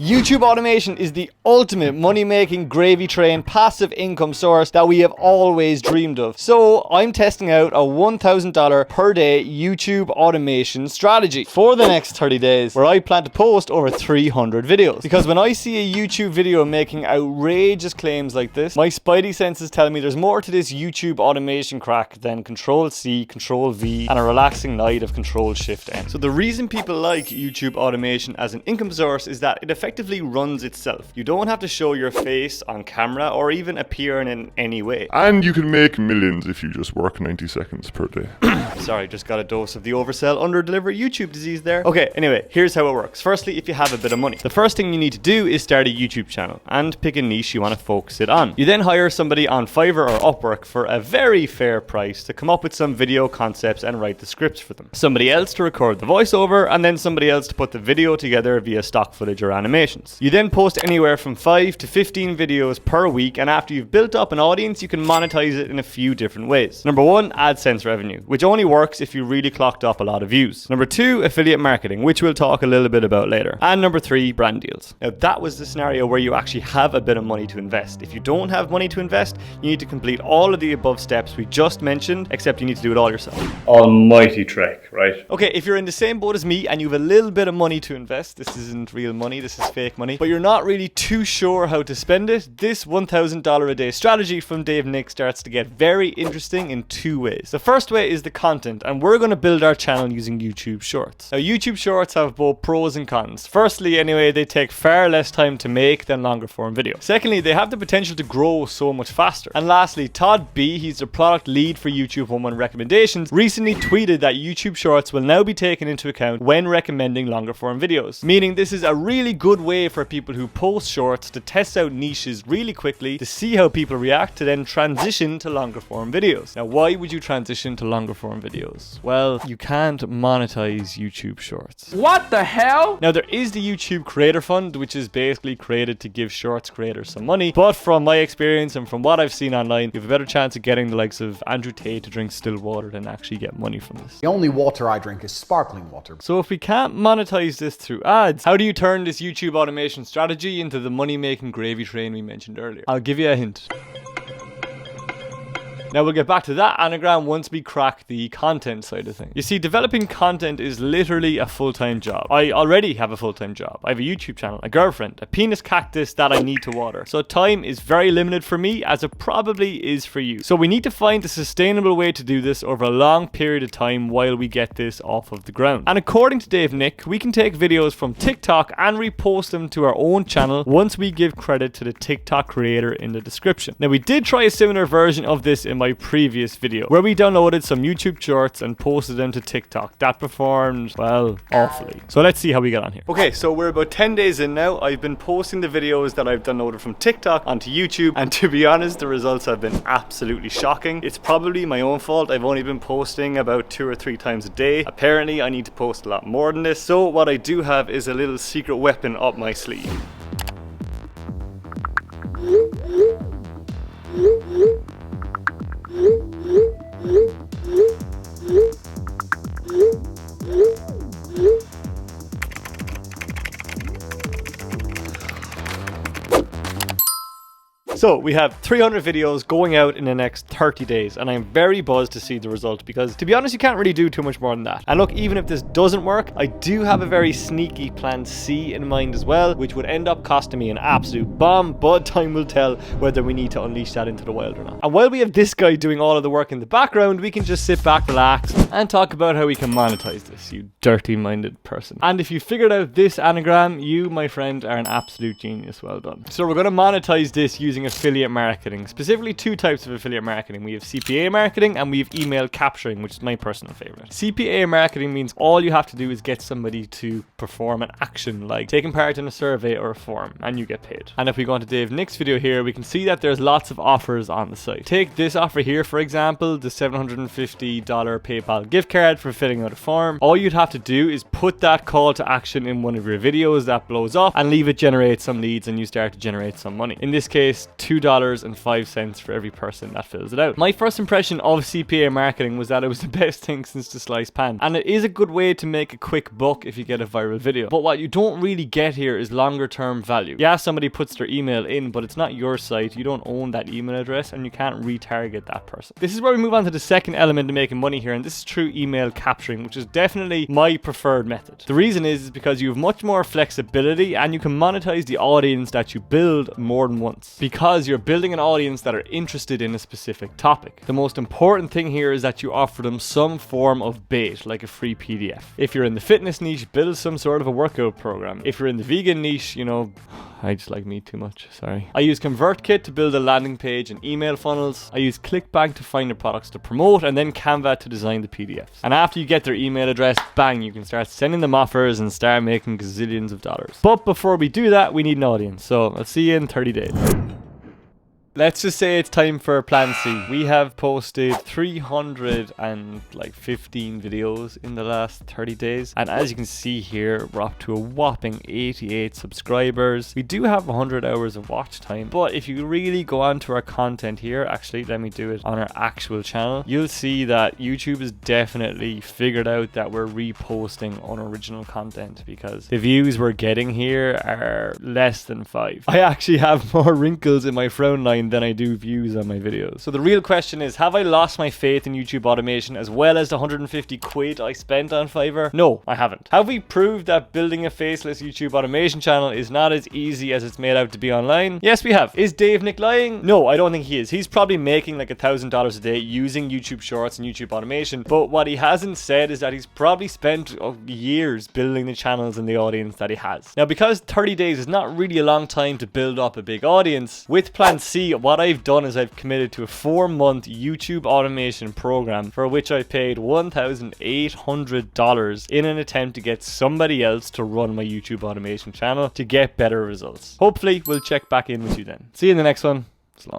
YouTube automation is the ultimate money-making gravy train passive income source that we have always dreamed of. So I'm testing out a $1,000 per day YouTube automation strategy for the next 30 days, where I plan to post over 300 videos. Because when I see a YouTube video making outrageous claims like this, my spidey senses tell me there's more to this YouTube automation crack than Control-C, Control-V, and a relaxing night of Control-Shift-N. So the reason people like YouTube automation as an income source is that it effectively runs itself. You don't have to show your face on camera or even appear in any way. And you can make millions if you just work 90 seconds per day. Sorry, just got a dose of the oversell, under-deliver YouTube disease there. Okay, anyway, here's how it works. Firstly, if you have a bit of money, the first thing you need to do is start a YouTube channel and pick a niche you want to focus it on. You then hire somebody on Fiverr or Upwork for a very fair price to come up with some video concepts and write the scripts for them. Somebody else to record the voiceover, and then somebody else to put the video together via stock footage or animations. You then post anywhere from 5 to 15 videos per week, and after you've built up an audience, you can monetize it in a few different ways. Number 1, AdSense revenue, which only works if you really clocked up a lot of views. Number 2, affiliate marketing, which we'll talk a little bit about later. And number 3, brand deals. Now that was the scenario where you actually have a bit of money to invest. If you don't have money to invest, you need to complete all of the above steps we just mentioned, except you need to do it all yourself. Almighty trek, right? Okay, if you're in the same boat as me and you have a little bit of money to invest, this isn't real money, this is fake money, but you're not really too sure how to spend it, this $1,000 a day strategy from Dave Nick starts to get very interesting in 2 ways. The first way is the content, and we're going to build our channel using YouTube Shorts. Now, YouTube Shorts have both pros and cons. Firstly, anyway, they take far less time to make than longer form video. Secondly, they have the potential to grow so much faster. And lastly, Todd B, he's the product lead for YouTube Home Run Recommendations, recently tweeted that YouTube Shorts will now be taken into account when recommending longer form videos. Meaning this is a really good way for people who post shorts to test out niches really quickly, to see how people react, to then transition to longer form videos. Now, why would you transition to longer form videos? Well, you can't monetize YouTube Shorts. What the hell? Now, there is the YouTube Creator Fund, which is basically created to give Shorts creators some money, but from my experience and from what I've seen online, you have a better chance of getting the likes of Andrew Tate to drink still water than actually get money from this. The only water I drink is sparkling water. So if we can't monetize this through ads, how do you turn this YouTube automation strategy into the money-making gravy train we mentioned earlier? I'll give you a hint. Now we'll get back to that anagram once we crack the content side of things. You see, developing content is literally a full-time job. I already have a full-time job. I have a YouTube channel, a girlfriend, a penis cactus that I need to water. So time is very limited for me, as it probably is for you. So we need to find a sustainable way to do this over a long period of time while we get this off of the ground. And according to Dave Nick, we can take videos from TikTok and repost them to our own channel once we give credit to the TikTok creator in the description. Now we did try a similar version of this in my previous video, where we downloaded some YouTube shorts and posted them to TikTok. That performed, well, awfully. So let's see how we get on here. Okay, so we're about 10 days in now. I've been posting the videos that I've downloaded from TikTok onto YouTube, and to be honest, the results have been absolutely shocking. It's probably my own fault. I've only been posting about 2 or 3 times a day. Apparently, I need to post a lot more than this. So what I do have is a little secret weapon up my sleeve. So we have 300 videos going out in the next 30 days, and I'm very buzzed to see the result, because to be honest, you can't really do too much more than that. And look, even if this doesn't work, I do have a very sneaky plan C in mind as well, which would end up costing me an absolute bomb, but time will tell whether we need to unleash that into the wild or not. And while we have this guy doing all of the work in the background, we can just sit back, relax, and talk about how we can monetize this, you dirty-minded person. And if you figured out this anagram, you, my friend, are an absolute genius. Well done. So we're going to monetize this using affiliate marketing, specifically 2 types of affiliate marketing. We have CPA marketing and we have email capturing, which is my personal favorite. CPA marketing means all you have to do is get somebody to perform an action, like taking part in a survey or a form, and you get paid. And if we go into Dave Nick's video here, we can see that there's lots of offers on the site. Take this offer here, for example, the $750 PayPal gift card for filling out a form. All you'd have to do is put that call to action in one of your videos that blows up, and leave it generate some leads, and you start to generate some money. In this case, $2.05 for every person that fills it out. My first impression of CPA marketing was that it was the best thing since the sliced pan, and it is a good way to make a quick buck if you get a viral video. But what you don't really get here is longer term value. Yeah, somebody puts their email in, but it's not your site. You don't own that email address, and you can't retarget that person. This is where we move on to the second element of making money here, and this is true email capturing, which is definitely my preferred method. The reason is because you have much more flexibility, and you can monetize the audience that you build more than once, because you're building an audience that are interested in a specific topic. The most important thing here is that you offer them some form of bait, like a free PDF. If you're in the fitness niche, build some sort of a workout program. If you're in the vegan niche, you know, I just like meat too much, sorry. I use ConvertKit to build a landing page and email funnels. I use ClickBank to find the products to promote, and then Canva to design the PDFs. And after you get their email address, bang, you can start sending them offers and start making gazillions of dollars. But before we do that, we need an audience. So I'll see you in 30 days. Let's just say it's time for Plan C. We have posted 315 videos in the last 30 days. And as you can see here, we're up to a whopping 88 subscribers. We do have 100 hours of watch time. But if you really go onto our content here, actually, let me do it on our actual channel, you'll see that YouTube has definitely figured out that we're reposting unoriginal content, because the views we're getting here are less than 5. I actually have more wrinkles in my frown line than I do views on my videos. So the real question is, have I lost my faith in YouTube automation as well as the 150 quid I spent on Fiverr? No, I haven't. Have we proved that building a faceless YouTube automation channel is not as easy as it's made out to be online? Yes, we have. Is Dave Nick lying? No, I don't think he is. He's probably making like $1,000 a day using YouTube Shorts and YouTube automation, but what he hasn't said is that he's probably spent years building the channels and the audience that he has. Now, because 30 days is not really a long time to build up a big audience, with Plan C, what I've done is I've committed to a 4-month YouTube automation program for which I paid $1,800 in an attempt to get somebody else to run my YouTube automation channel to get better results. Hopefully, we'll check back in with you then. See you in the next one. So long.